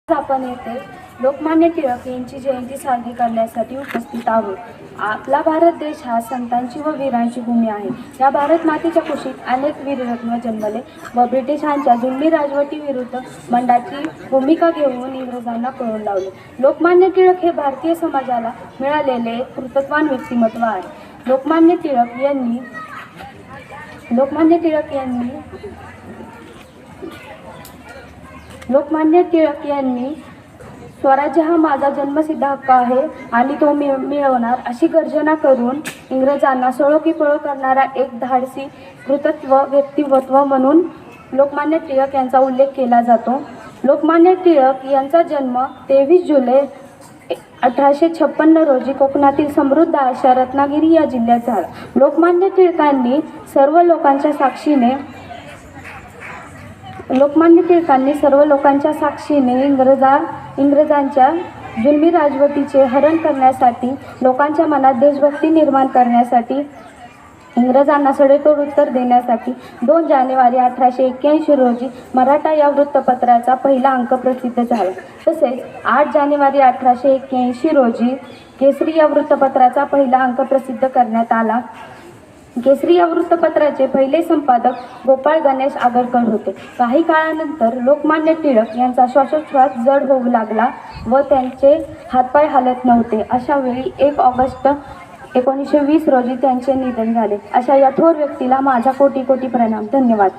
आपण येथे लोकमान्य टिळक यांची जयंती साजरी करण्यासाठी उपस्थित आहोत. आपला भारत देश हा संतांची व वीरांची भूमी आहे. या भारत मातेच्या कुशीत अनेक वीररत्न जन्मले व ब्रिटिशांच्या जुलमी राजवटीविरुद्ध मंडाची भूमिका घेऊन इंग्रजांना पळून लावले. लोकमान्य टिळक हे भारतीय समाजाला मिळालेले एक कृतज्ञ व्यक्तिमत्व आहे. लोकमान्य टिळक यांनी स्वराज्य हा माझा जन्मसिद्ध हक्क आहे आणि तो मिळवणार अशी गर्जना करून इंग्रजांना सळो की पळो करणारा एक धाडसी कृतत्व व्यक्तिमत्व म्हणून लोकमान्य टिळक यांचा उल्लेख केला जातो. लोकमान्य टिळक यांचा जन्म 23 जुलै 1856 रोजी कोकणातील समृद्ध अशा रत्नागिरी या जिल्ह्यात झाला. लोकमान्य टिळकांनी सर्व लोकांच्या साक्षीने इंग्रजांच्या जुलमी राजवटीचे हरण करण्यासाठी, लोकांच्या मनात देशभक्ती निर्माण करण्यासाठी, इंग्रजांना सडेतोड उत्तर देण्यासाठी 2 जानेवारी 1881 रोजी मराठा या वृत्तपत्राचा पहिला अंक प्रसिद्ध झाला. तसेच 8 जानेवारी 1881 रोजी केसरी या वृत्तपत्राचा पहिला अंक प्रसिद्ध करण्यात आला. केसरी या वृत्तपत्राचे पहिले संपादक गोपाळ गणेश आगरकर होते. काही काळानंतर लोकमान्य टिळक यांचा श्वासोच्छ्वास जड होऊ लागला व त्यांचे हातपाय हालत नव्हते. अशा वेळी 1 ऑगस्ट 1920 रोजी त्यांचे निधन झाले. अशा या थोर व्यक्तीला माझा कोटी कोटी प्रणाम. धन्यवाद.